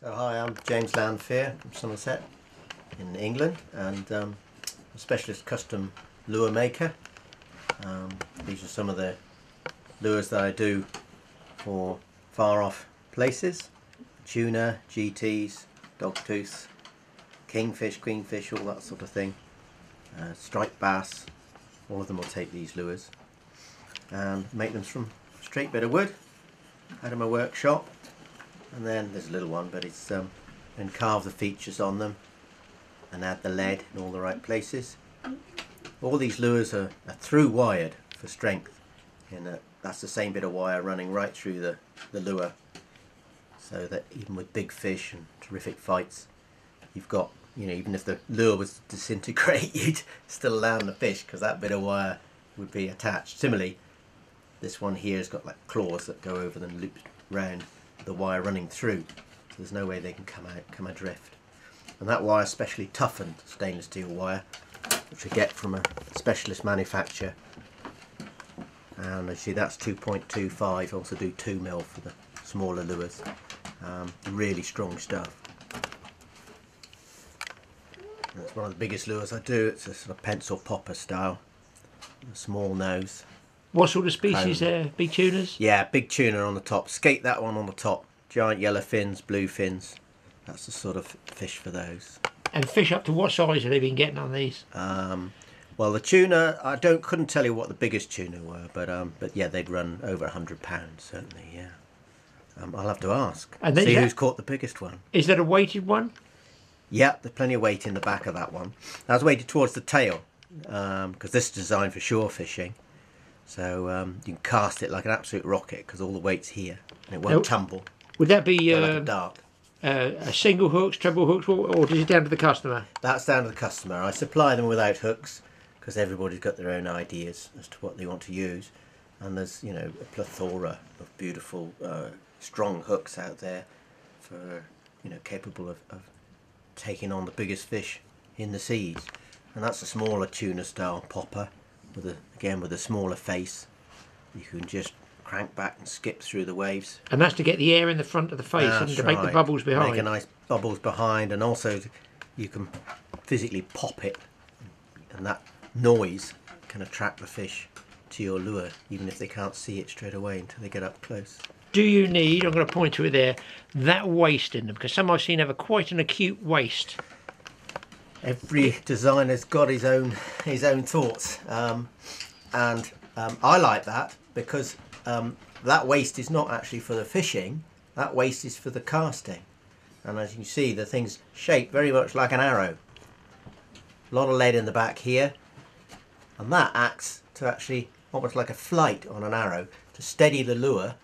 So hi, I'm James Lanfear from Somerset in England, and I'm a specialist custom lure maker. These are some of the lures that I do for far off places: tuna, GTs, dogtooths, kingfish, queenfish, all that sort of thing. Striped bass, all of them will take these lures and make them from straight bit of wood out of my workshop. And then there's a little one, but it's and carve the features on them and add the lead in all the right places. All these lures are through wired for strength, and that's the same bit of wire running right through the lure, so that even with big fish and terrific fights, you've got, you know, even if the lure was to disintegrate, you'd still land the fish because that bit of wire would be attached. Similarly, this one here has got like claws that go over them, looped round the wire running through, so there's no way they can come adrift. And that wire is specially toughened stainless steel wire, which we get from a specialist manufacturer. And you see that's 2.25. also do 2mm for the smaller lures. Really strong stuff. That's one of the biggest lures I do. It's a sort of pencil popper style, a small nose. What sort of species there? Big tunas? Yeah, big tuna on the top. Skate that one on the top. Giant yellow fins, blue fins. That's the sort of fish for those. And fish up to what size have they been getting on these? Well, the tuna, I couldn't tell you what the biggest tuna were, but yeah, they'd run over £100 certainly. Yeah. I'll have to ask. And see who's caught the biggest one. Is that a weighted one? Yeah, there's plenty of weight in the back of that one. That's weighted towards the tail, because this is designed for shore fishing. So you can cast it like an absolute rocket because all the weight's here and it won't tumble. Would that be like a dart. A single hooks, treble hooks, or is it down to the customer? That's down to the customer. I supply them without hooks because everybody's got their own ideas as to what they want to use, and there's, you know, a plethora of beautiful, strong hooks out there for, you know, capable of taking on the biggest fish in the seas. And that's a smaller tuna style popper. With a smaller face. You can just crank back and skip through the waves. And that's to get the air in the front of the face and to make the bubbles behind. Make a nice bubbles behind, and also you can physically pop it, and that noise can attract the fish to your lure, even if they can't see it straight away until they get up close. Do you need, I'm going to point to it there, that waist in them? Because some I've seen have quite an acute waist. Every designer's got his own thoughts, and I like that because that waist is not actually for the fishing. That waist is for the casting, and as you can see, the thing's shaped very much like an arrow. A lot of lead in the back here, and that acts to actually almost like a flight on an arrow to steady the lure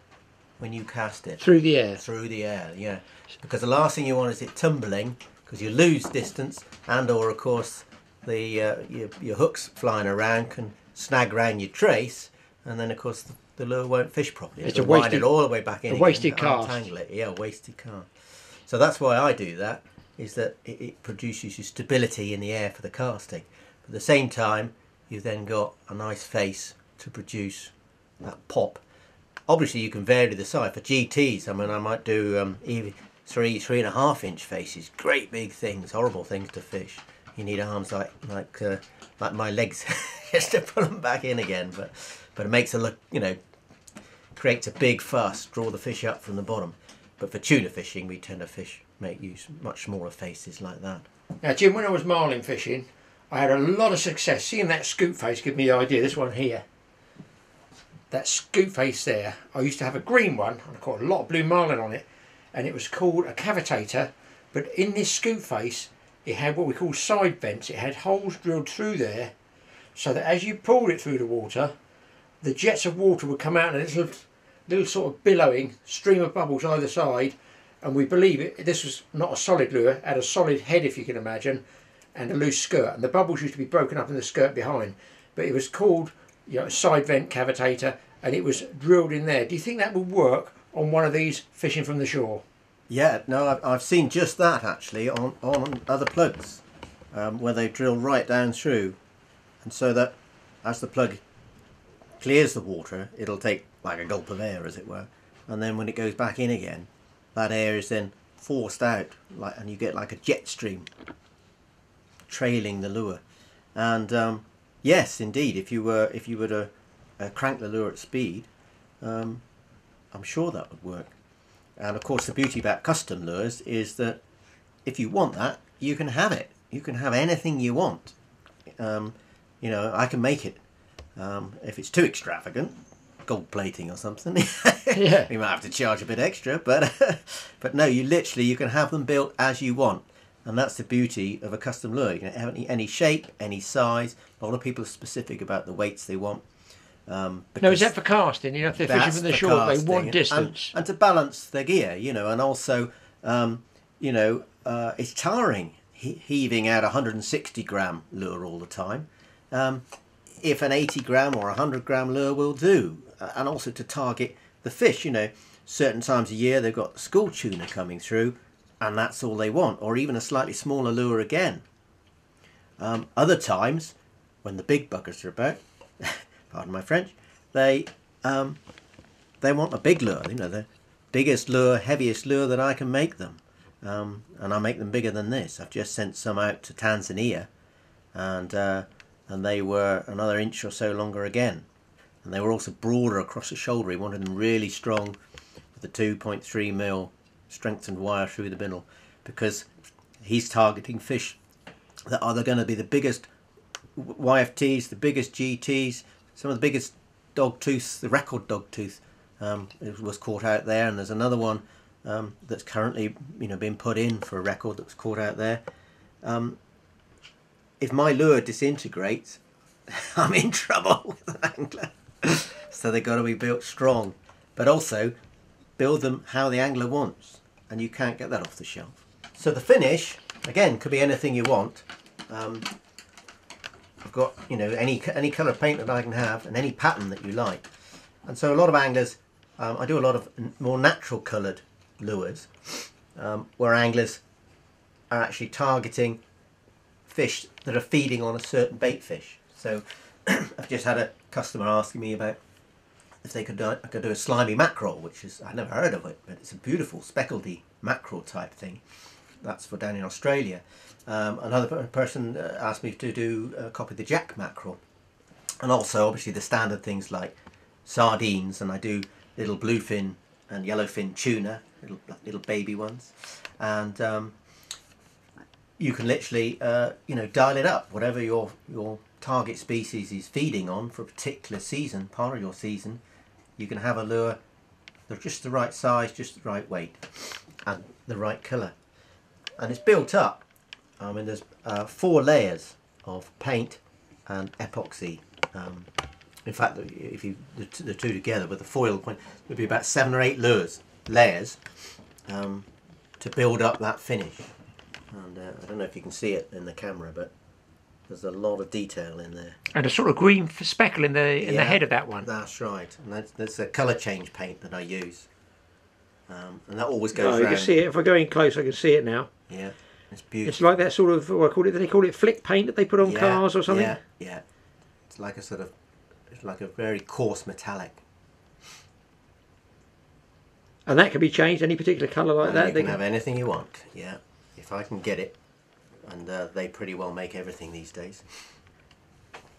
when you cast it through the air. Through the air, yeah. Because the last thing you want is it tumbling, because you lose distance, and or of course the your hooks flying around can snag round your trace, and then of course the lure won't fish properly. It's a wasted, wind it all the way back in. A wasted cast. Untangle it. Yeah, wasted cast. So that's why I do that, is that it produces you stability in the air for the casting. But at the same time, you've then got a nice face to produce that pop. Obviously, you can vary the size. For GTs, I mean, I might do even 3.5 inch faces, great big things, horrible things to fish. You need arms like my legs just to put them back in again, but it makes it look, you know, creates a big fuss, draw the fish up from the bottom. But for tuna fishing, we tend to use much smaller faces like that. Now, Jim, when I was marlin fishing, I had a lot of success. Seeing that scoop face give me the idea. This one here, that scoop face there, I used to have a green one, and I caught a lot of blue marlin on it. And it was called a cavitator, but in this scoop face it had what we call side vents. It had holes drilled through there, so that as you pulled it through the water, the jets of water would come out in a little sort of billowing stream of bubbles either side. And we believe this was not a solid lure, it had a solid head, if you can imagine, and a loose skirt, and the bubbles used to be broken up in the skirt behind. But it was called, you know, a side vent cavitator, and it was drilled in there. Do you think that would work on one of these fishing from the shore? Yeah, no, I've seen just that actually on other plugs, where they drill right down through, and so that as the plug clears the water, it'll take like a gulp of air, as it were, and then when it goes back in again, that air is then forced out, and you get like a jet stream trailing the lure. And yes, indeed, if you were to crank the lure at speed, I'm sure that would work. And of course, the beauty about custom lures is that if you want that, you can have it. You can have anything you want. You know, I can make it. If it's too extravagant, gold plating or something, Yeah. we might have to charge a bit extra. But but no, you can have them built as you want, and that's the beauty of a custom lure. You can have any shape, any size. A lot of people are specific about the weights they want. No, is that for casting? You know, if they're fishing from the shore, they want distance. And to balance their gear, you know, and also, you know, it's tiring heaving out a 160 gram lure all the time. If an 80 gram or 100 gram lure will do, and also to target the fish, you know, certain times a year they've got school tuna coming through, and that's all they want, or even a slightly smaller lure again. Other times, when the big buggers are about, pardon my French, they want a big lure, you know, the biggest lure, heaviest lure that I can make them. And I make them bigger than this. I've just sent some out to Tanzania, and they were another inch or so longer again. And they were also broader across the shoulder. He wanted them really strong with the 2.3mm strengthened wire through the binnel, because he's targeting fish that are going to be the biggest YFTs, the biggest GTs, some of the biggest dogtooths, the record dogtooth was caught out there, and there's another one that's currently, you know, being put in for a record that was caught out there. If my lure disintegrates, I'm in trouble with an angler. So they've got to be built strong, but also build them how the angler wants, and you can't get that off the shelf. So the finish, again, could be anything you want. I've got, you know, any colour paint that I can have, and any pattern that you like. And so a lot of anglers, I do a lot of more natural coloured lures, where anglers are actually targeting fish that are feeding on a certain bait fish. So I've just had a customer asking me about if they could do a slimy mackerel, which is, I've never heard of it, but it's a beautiful speckledy mackerel type thing. That's for down in Australia. Another person asked me to do a copy of the jack mackerel, and also obviously the standard things like sardines, and I do little bluefin and yellowfin tuna, little baby ones, and you can literally you know, dial it up, whatever your target species is feeding on for a particular season, part of your season. You can have a lure that's just the right size, just the right weight, and the right colour, and it's built up. I mean, there's 4 layers of paint and epoxy. In fact, if you the two together with the foil point, it would be about 7 or 8 layers to build up that finish. And I don't know if you can see it in the camera, but there's a lot of detail in there. And a sort of green speckle in the head of that one. That's right. And that's a colour change paint that I use. And that always goes around. You can see it. If I go in close, I can see it now. Yeah, it's beautiful. It's like that sort of, what I call it, do they call it flick paint that they put on cars or something? Yeah, yeah. It's like a sort of, it's like a very coarse metallic. And that can be changed, any particular colour like that? You can have anything you want, yeah. If I can get it. And they pretty well make everything these days.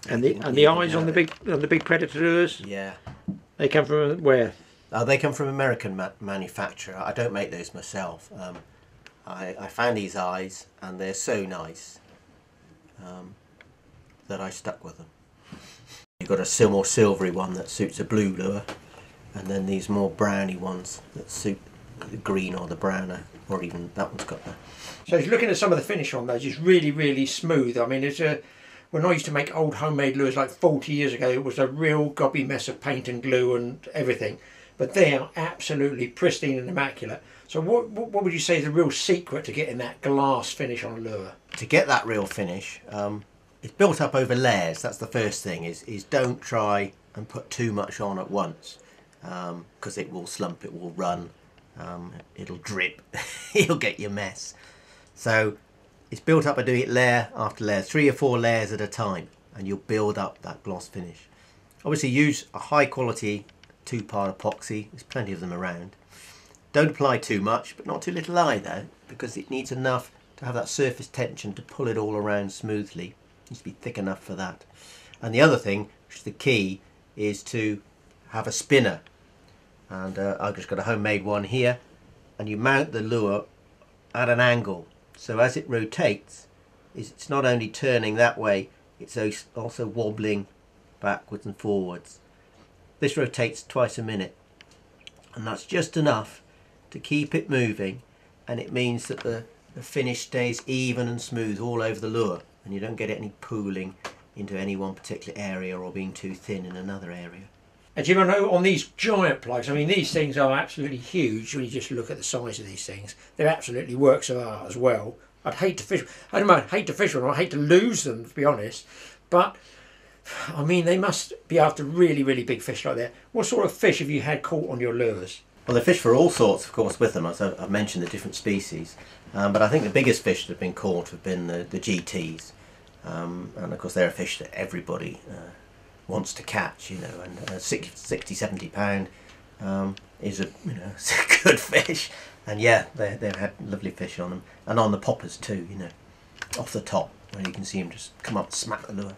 And the eyes on the big predator lures? Yeah. They come from where? They come from American manufacturer. I don't make those myself. I found these eyes, and they're so nice that I stuck with them. You've got a more silvery one that suits a blue lure, and then these more browny ones that suit the green or the browner, or even that one's got the. So looking at some of the finish on those, it's really, really smooth. I mean, when I used to make old homemade lures like 40 years ago, it was a real gobby mess of paint and glue and everything. But they are absolutely pristine and immaculate. So what would you say is the real secret to getting that glass finish on a lure? To get that real finish, it's built up over layers. That's the first thing, is don't try and put too much on at once, because it will slump, it will run, it'll drip, it'll get your mess. So it's built up by doing it layer after layer, 3 or 4 layers at a time, and you'll build up that gloss finish. Obviously use a high quality 2-part epoxy, there's plenty of them around. Don't apply too much, but not too little either, because it needs enough to have that surface tension to pull it all around smoothly. It needs to be thick enough for that. And the other thing, which is the key, is to have a spinner. And I've just got a homemade one here, and you mount the lure at an angle. So as it rotates, it's not only turning that way, it's also wobbling backwards and forwards. This rotates twice a minute, and that's just enough to keep it moving, and it means that the finish stays even and smooth all over the lure, and you don't get any pooling into any one particular area or being too thin in another area. And Jim, I know on these giant plugs, I mean, these things are absolutely huge when you just look at the size of these things. They're absolutely works of art as well. I'd hate to fish, I don't mind, hate to fish one, I'd hate to lose them, to be honest. But, I mean, they must be after really, really big fish like that. What sort of fish have you had caught on your lures? Well, they fish for all sorts, of course, with them, as I've mentioned the different species. But I think the biggest fish that have been caught have been the GTs. And of course, they're a fish that everybody wants to catch, you know, and 60, 70 pound is a, you know, it's a good fish. And yeah, they've had lovely fish on them, and on the poppers too, you know, off the top, where you can see them just come up and smack the lure.